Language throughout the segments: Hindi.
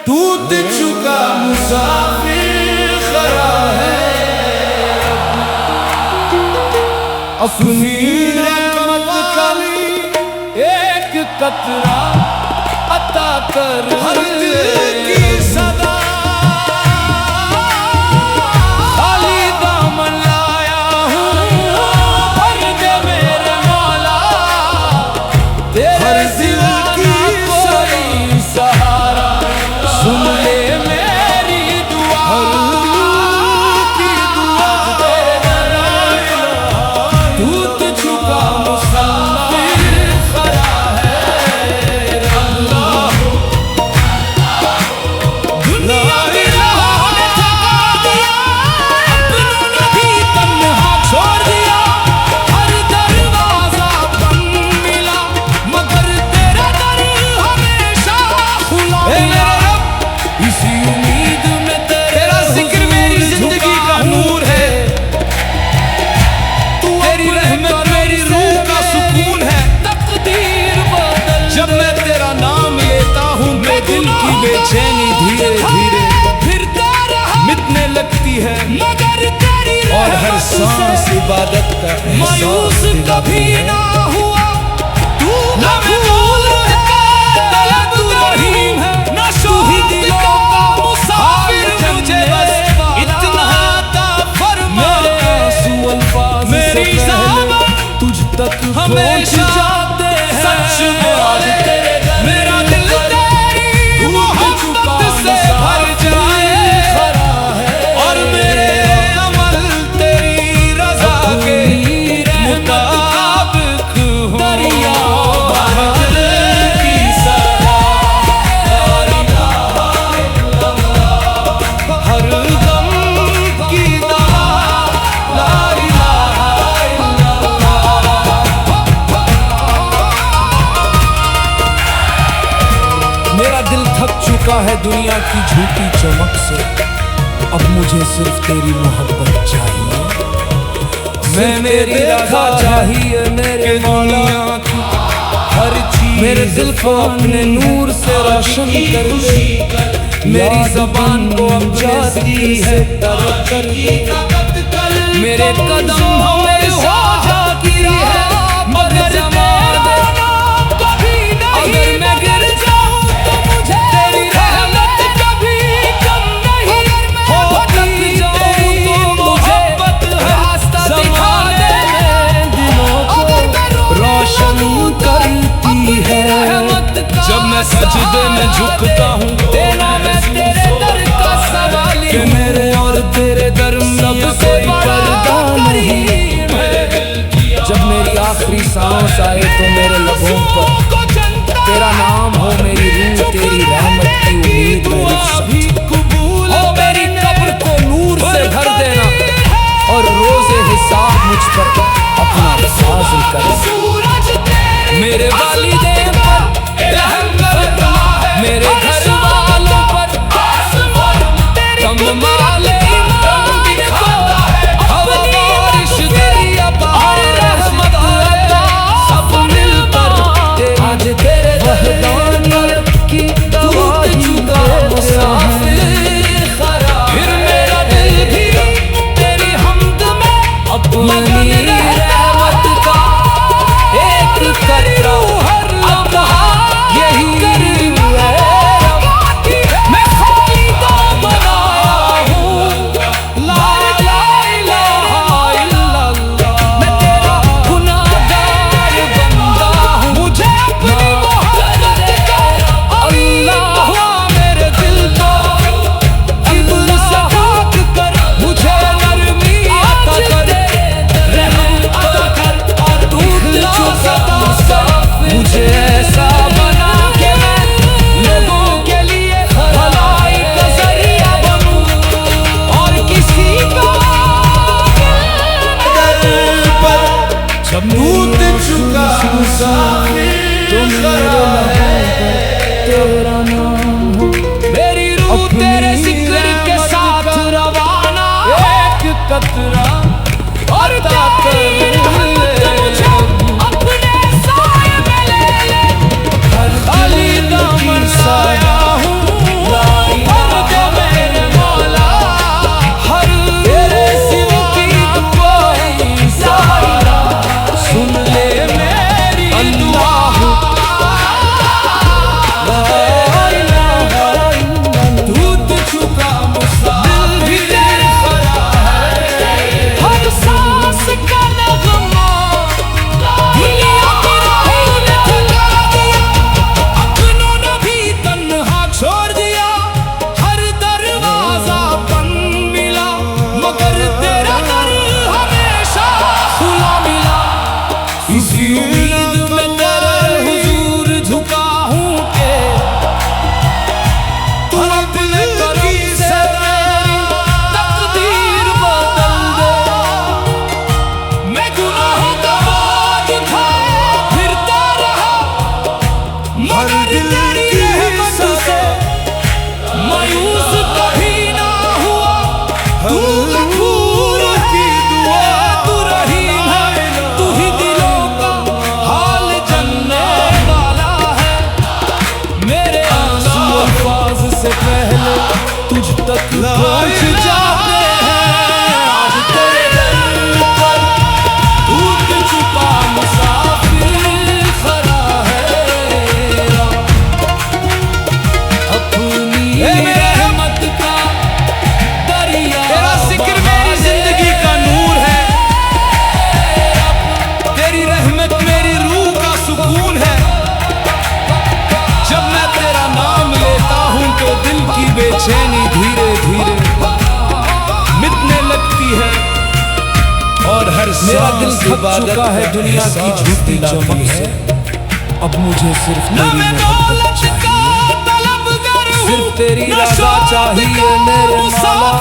टूट चुका मुसाफिर खरा है, अपनी रहमत का एक कतरा अता कर हर दिल की सदा। खाली दामन लाया हूँ भर दे मेरे मौला, तेरे सिवा कोई सहारा। सुन ले मेरी दुआ की दुआ, टूट चुका मुसाफिर खरा है। अल्लाह दुनिया की राहों ने थका दिया, अपनों ने भी तन्हा छोड़ दिया। हर दरवाजा बंद मिला मगर तेरा दर हमेशा खुला मिला। इसी उम्मीद में तेरा जिक्र मेरी जिंदगी का नूर है, तेरी रहमत मेरी रूह का सुकून है। तकदीर बदल जब मैं तेरा नाम लेता हूँ, मेरे दिल की बेचैनी धीरे धीरे मिटने लगती है, और हर सांस इबादत का एहसास दिलाती है। तू हमें भूल है, तू रहीम है, तू ही दिलों का मुसाफिर मुझे बस इतना अता फरमा। मेरे आंसू अल्फाज से पहले तुझ तक पहुंच जाते हैं। सच मुराद तेरे दर, मेरा दिल तेरी मोहब्बत से भर जाए, और मेरे अमल तेरी रज़ा के मुताबिक हो। दरियाओं बहार की सदा, हर गम की दवा, ला इलाहा इल्लल्लाह। मेरा दिल थक चुका है दुनिया की झूठी चमक से, अब मुझे सिर्फ तेरी मोहब्बत चाहिए। मैं मेरी रज़ा चाहिए मेरे मौला की हर चीज, मेरे दिल को अपने नूर से रोशन कर दे। मेरी ज़बान को अब जाती है तर मेरे कदम हमेशा जाती है, मगर तेरा नाम कभी नहीं। अगर मैं गिर जाऊं तो मुझे तेरी रहमत कभी कम नहीं। हो थक जाऊं तो मुझे रास्ता दिखा दे, दिलों को रोशन करती है। जब मैं सजदे में झुकता हूँ, तेरा मैं तेरे दर का सवाली हूँ, मेरे और तेरे दरमियां कोई पर्दा नहीं है। जब मेरी आखिरी सांस आए तो मेरे लबों पर तेरा नाम हो, मेरी रूह तेरी रहमत की उम्मीद में रुखसत हो। मेरी कब्र को नूर से भर देना, और रोज़े हिसाब मुझ पर अपना फाज़िल कर। मेरे वालिदैन पर रहम करना, मेरे घर वालों पर कम माले ईमान दिखाता है। अब बारिश दरिया बहार रहमत अता, सब मिलकर आज तेरे वहदानियत की गवाही देते हैं। फिर मेरा दिल भी तेरी हमद में अपनी रहमत का एक कतरा अता यही करीब है। मैं खाली दामन आया हूँ, ला इलाहा इल्लल्लाह। मैं तेरा गुनाहगार बंदा हूँ, मुझे अपनी मोहब्बत का अल्लाह मेरे दिल को दिल से ढाक कर, मुझे नरमी अता कर, रहम अता कर। और टूट चुका मुसाफिर मुझे ऐसा बना के मैं लोगों के लिए भलाई का जरिया बनूं, और किसी का दर पर जब टूट चुका मुसाफिर खरा है। तेरा नाम हो, मेरी रूह तेरे जिक्र के साथ रवाना, एक कतरा और ताकत मुझे अपने साए में ले ले। खाली दामन साया हूँ, मुझ तक पहुंच जाते हैं। आज तेरे दर पर टूट चुका मुसाफिर खड़ा है। अपनी रहमत का दरिया तेरा जिक्र मेरी जिंदगी का नूर है। तेरी रहमत मेरी रूह का सुकून है। जब मैं तेरा नाम लेता हूं तो दिल की बेचैनी धीरे धीरे मिटने लगती है और हर मेरा दिल थक चुका है दुनिया की झूठी चमक से। अब मुझे सिर्फ तेरी मोहब्बत चाहिए, सिर्फ तेरी रज़ा चाहिए मेरे मौला।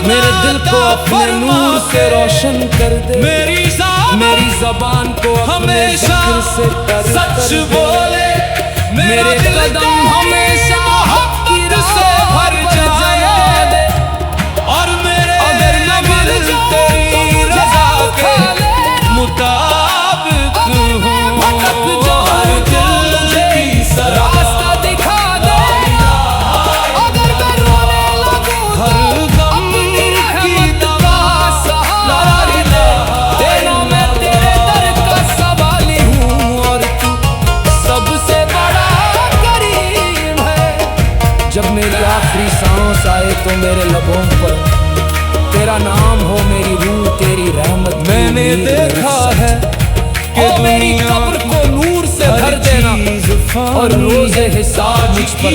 मेरे दिल को अपने नूर से रोशन कर दे, मेरी ज़बान को हमेशा सच बोले, मेरे कदम हमेशा हक से भर जाए और मेरे अगर न मिल तेरी रज़ा के मुताबिक हो हर दिल की रास्ता दिखा दे। अगर मैं रोने लगूं हर गम की दवा सहारा दे। तेरा मैं तेरे दर का सवाली हूँ और तू सबसे बड़ा करीम है। जब मेरी आखिरी सांस आए तो मेरे लबों पर तेरा नाम हो, मेरी रूह तेरी रहमत। मैंने देखा है कि मेरी कब्र को नूर से भर देना और रोज़े हिसाब मुझ पर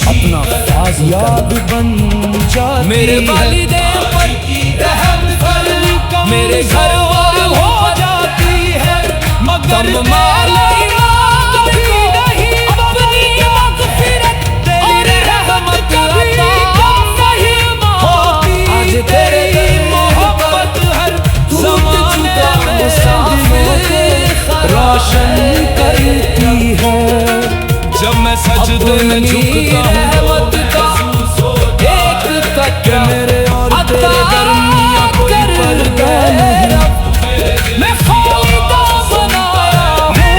अपना फाज़ याद बन जाती। मेरे वालिदैन पर रहम कर, मेरे घर वालों हो जाती है मगर माल कभी नहीं अपनी मग़फ़िरत तेरी रहमत अता नहीं होती। आज तेरी मोहब्बत हर ज़माने में रोशन करती है। जब मैं सजदे में झुकता हूँ एक तक मेरे और तेरे दरमियाँ कोई पर्दा नहीं। मैं खाली दास बनाया हूँ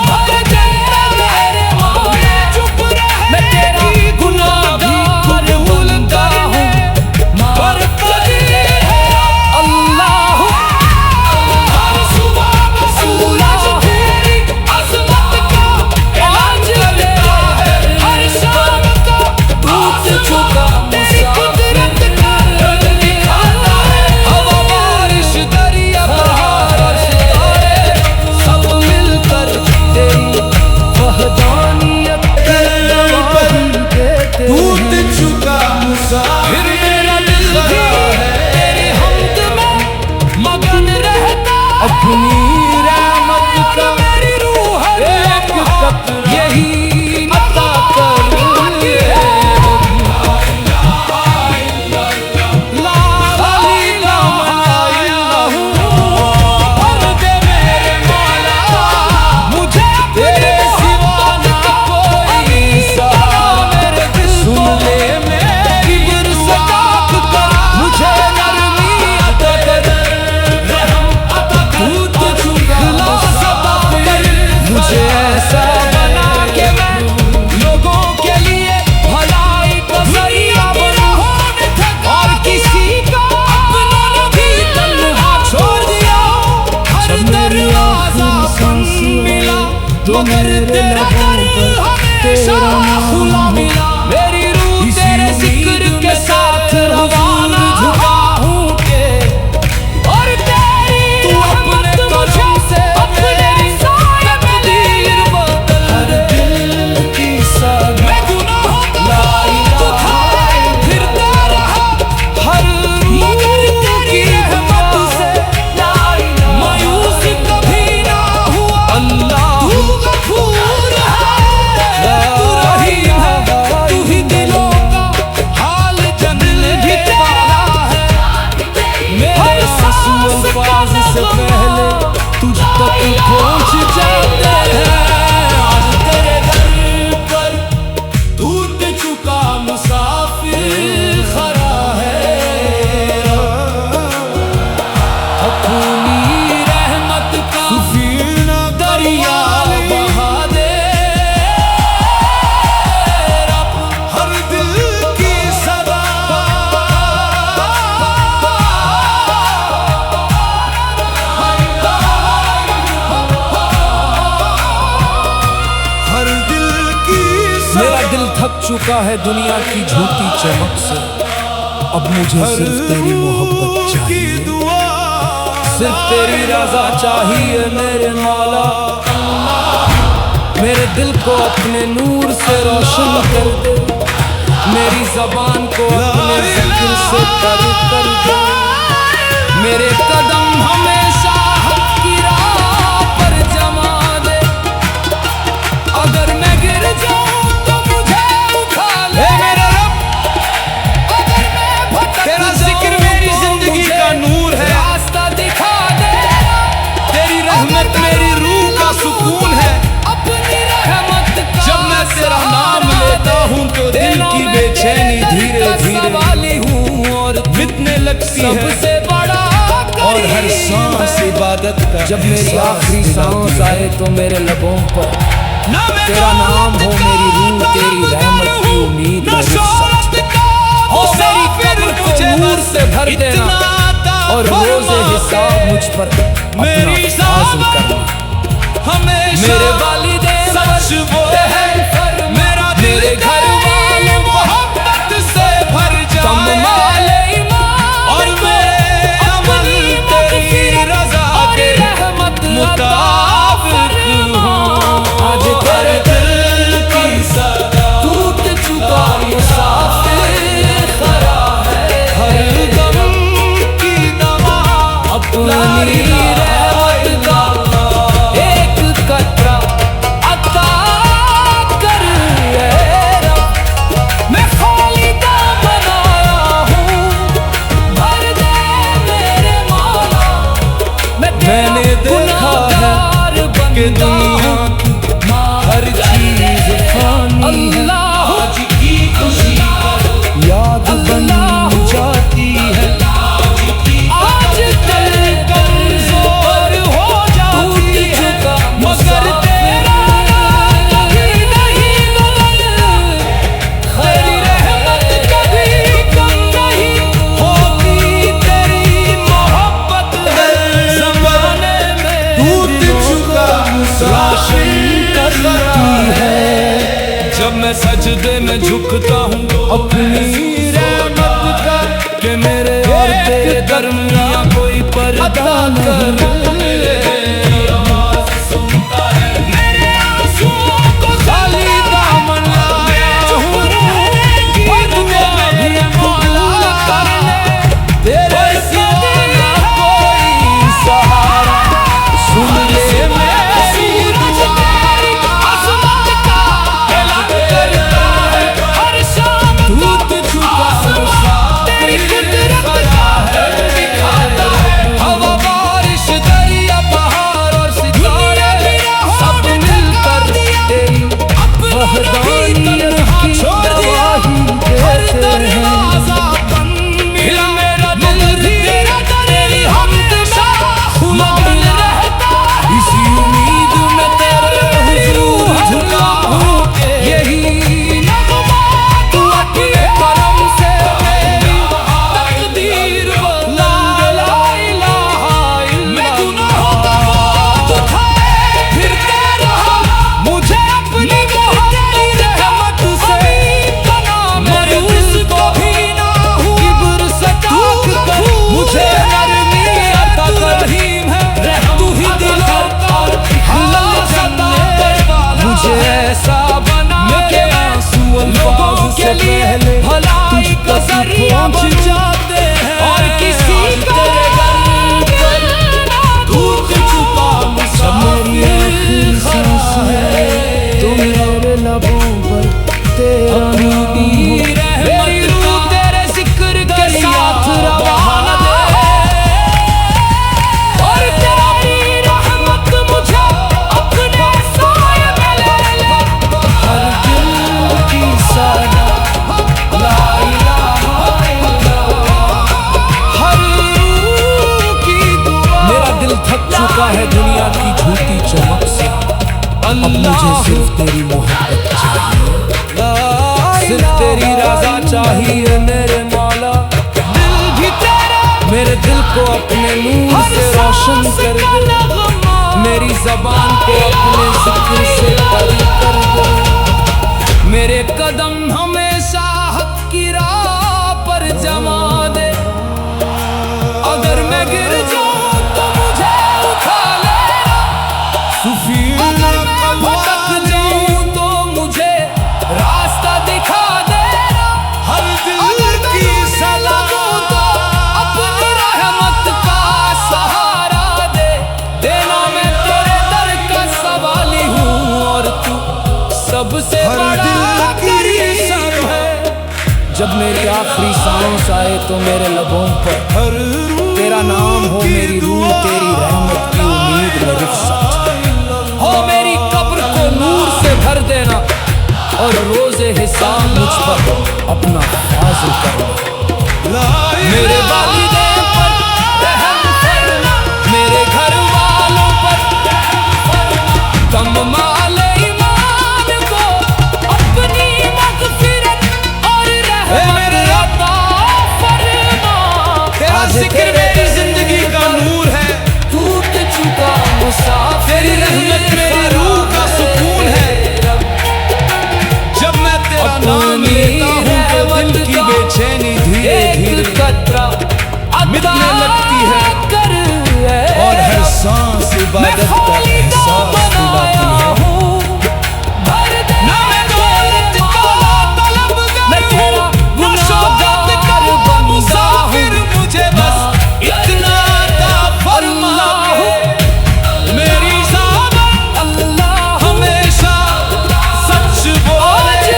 भर जाए मेरे मौला। चुप रह मैं तेरा गुनाहगार भूलता हूँ पर कदीर है अल्लाह। हर सुबह सूरज तेरी अज़मत का आज करता है, हर शाम का टूट चुका तेरी कुदरत का दिखाता है। हवा बारिश दरिया बहार और सितारे सब मिलकर तेरी वहदानियत टूट चुका मुसाफिर मेरा दिल भी तेरी हमद में मगन रहता है। अपनी रहमत का मेरी रूह एक कतरा यही अता कर। मगर तेरा दर हमेशा खुला मिला। मेरी रूह तेरे जिक्र के साथ रवाना हूँ के और तेरी तू अपने कदम से मेरी तकदीर बदल। हर दिल की साथ मैं गुनाहों को उठाए फिरता रहा हर मगर तेरी रहमत से मायूस कभी ना हुआ। अल्लाह तू गफूर है, तू रहीम है, तू चुका है दुनिया की झूठी चमक से। अब मुझे सिर्फ तेरी मोहब्बत चाहिए, सिर्फ तेरी रज़ा चाहिए मेरे मौला। मेरे दिल को अपने नूर से रोशन कर दे, मेरी ज़बान को अपने ज़िक्र से तर कर दे। मेरे कदम हमेशा हक़ की राह पर जमा दे। अगर मैं गिर जाऊं तो मुझे उठा ले मेरे रब। अगर मैं भटक तेरा जिक्र मेरी जिंदगी का नूर है, रास्ता दिखा दे। तेरी रहमत मेरी रूह का सुकून है। अपनी रहमत का जब मैं तेरा नाम लेता हूँ तो दिल की बेचैनी धीरे धीरे वाली हूँ और मिटने लगती है, सबसे बड़ा और हर सांस इबादत का जब मेरी आखिरी सांस आए तो मेरे लबों पर ना तेरा नाम हो, मेरी रूह तेरी रहमत की उम्मीद में हो मेरी कब्र को नूर से भर देना और रोज़े हिसाब मुझ पर मेरी अपना फाज़िल करना। हमेशा मेरे वालिदैन सच बोले हैं, मेरे घर वाले मोहब्बत से भर जाए और मेरे अमल तेरी रज़ा के मुताबिक हों। आज हर दिल की सदा टूट चुका मुसाफिर खरा है, हर गम की दवा अपनी रहमत का एक कतरा अता कर ए रब। मैं खाली दामन आया हूँ, भर दे मेरे मौला। मैंने देखा है कि दुनिया की हर चीज फानी है, आज की खुशी याद बन जाती है, आज दिल कमजोर हो जाती है, मगर तेरा कभी नहीं बदल। तेरी रहमत कभी कम नहीं होती, तेरी मोहब्बत है ज़माने में टूट चुका मुसाफिर करती है। जब मैं सजदे में झुकता हूँ अपनी रहमत का, कि मेरे और तेरे दरमियान कोई पर्दा कर मेरे आंसुओं को खाली दामन लाया हूँ, और दुआ भी कबूल कर ले। तेरे सिवा ना कोई सहारा, सुन ले मेरी दुआ। आसमान का ऐलान करता है हर शाम टूट चुका तेरी कुदरत का दिखाता है। हवा बारिश दरिया पहाड़ और सितारे सब मिलकर तेरी वहदानियत की गवाही देते हैं। दिल मेरा दिल तेरी हमद में मगन रहता है, इसी उम्मीद में तेरे हुजूर झुका हूँ कि यही नग़मा तू अपने करम से मेरी तकदीर बदला। ला इलाहा मैं इल्लल्लाह। गुनाहों का बोझ उठाए फिरते रहा, मुझे अपनी मोहब्बत रहमत से बना। मेरे दिल को भी ना हो किब्र से ढाक कर, मुझे नरमी अता कर। रहीम है तू ही दिलों का अल्लाह सता कर, मुझे ऐसा बना के आंसू अल्फाज से पहले भलाई का जरिया पहुंच जाते हैं, और किसी तेरे घर पर टूट चुका मुसाफिर खड़ा है। तो मेरे लबों पर तेरा नाम हो, मेरी रूह तेरे जिक्र के साथ रवाना दे, और तेरी रहमत मुझे अपने साए में ले ले। हर दिल की सदा ला इलाहा इल्लल्लाह, हर रूह की दुआ। मेरा दिल थक चुका है दुनिया की झूठी चमक से। अब मुझे सिर्फ तेरी मोहब्बत चाहिए, सिर्फ तेरी रज़ा चाहिए मेरे मौला। दिल भी तेरा मेरे दिल को अपने नूर से रोशन कर दे, मेरी ज़बान को अपने ज़िक्र से तर कर दे। मेरे कदम हम सबसे बड़ा करीब है। जब मेरी आखिरी सांस आए तो मेरे लबों पर तेरा नाम हो, मेरी रूह तेरी रहमत की उम्मीद में रुखसत हो। मेरी कब्र को नूर से भर देना और रोजे हिसाब मुझ पर अपना फाज़िल करना। मेरे वालिदैन पर रहम फरमा, मेरे घर वालों पर तमाम आले ईमान को अपनी मग़फ़िरत और रहमत अता फरमा। तेरा ज़िक्र मेरी ज़िंदगी का नूर है, टूट चुका मुसाफिर, तेरी रहमत मेरी रूह का सुकून है। जब मैं तेरा नाम लेता हूँ तो दिल की बेचैनी धीरे धीरे मिटने लगती है और हर सांस इबादत का एहसास दिलाती है। ना मैं दौलत वाला तलबगार हूँ, ना शोहरत का मुसाफिर, मुझे बस इतना अता फरमा के मेरी ज़बान अल्लाह हमेशा सच बोले।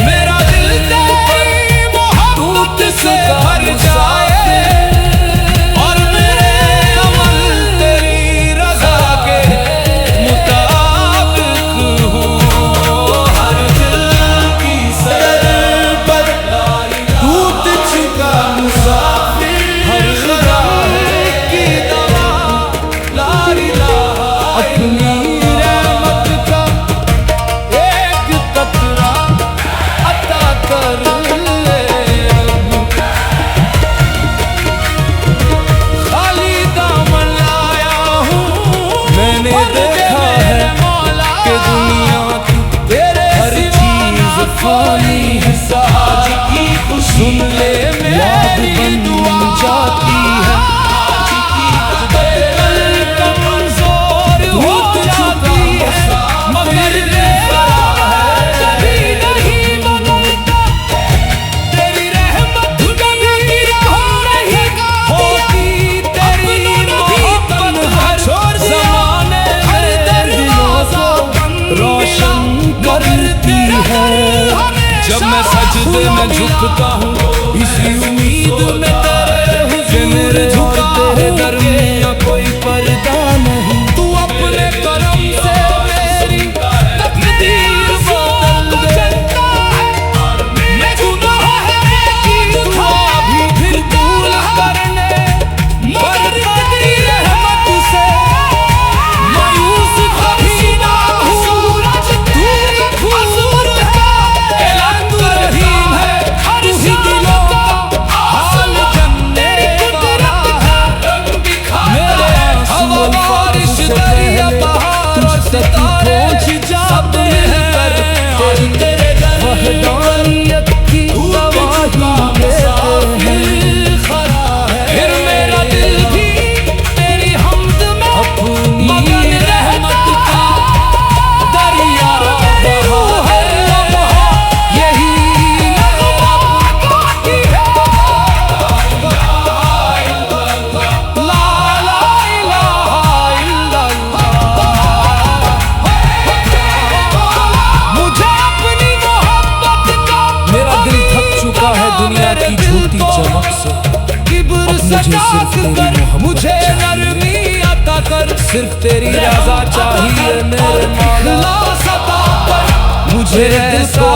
मेरा दिल तेरी मोहब्बत से भर जाए और मेरे अमल तेरी रज़ा के मुताबिक हो। हर दिल की सरबत टूट चुका मुसाफिर, हर ख़ुदा की दवा ला इलाहा अपनी रहमत का एक कतरा अता कर ले। खाली दामन लाया हूँ, मैंने देखा है कि दुनिया की तेरे हर चीज़ फानी है। आज की खुशी सुन ले याद मेरी बन दुआ जाती है। आज की कल कमज़ोर हो जाती है, मगर तेरा कभी नहीं बदलता। तेरी रहमत कभी हो नहीं होती, तेरी मोहब्बत हर ज़माने हर दरवाज़ा रोशन करती है। जब मैं सजदे में झुकता हूँ इसी उम्मीद में तेरे हुज़ूर झुका तेरे हूँ दरमियां कोई पर्दा नहीं। तू अपने करम से मेरी तकदीर बदल देता है। मैं गुनाहगार की दुआ भी फिर दूर करने, मगर तेरी रहमत से मायूस कभी ना हूँ। सूरज तू अज़मत है, ऐलान तू रहीम है, तू ही दिलों का हाल जानने वाला है। मेरे हवा बारिश दरिया पहाड़ और सितारे सब मिलकर तेरे वहदानियत की गवाही देते हैं। फिर मेरा दिल भी तेरी हम्द में मगन रहमत का दरिया बहा है। यही नग़मा बाकी है, ला ला इलाहा इल्लल्लाह। मुझे अपनी मोहब्बत का मेरा दिल थक चुका है दुनिया की झूठी चमक से। किब्र अब मुझे सजा सिर्फ तेरी कर मोहब्बत मुझे चाहिए। नरमी अता कर। सिर्फ तेरी रज़ा चाहिए मेरे मौला। इख़लास अता कर मुझे मेरे दिल को ऐसा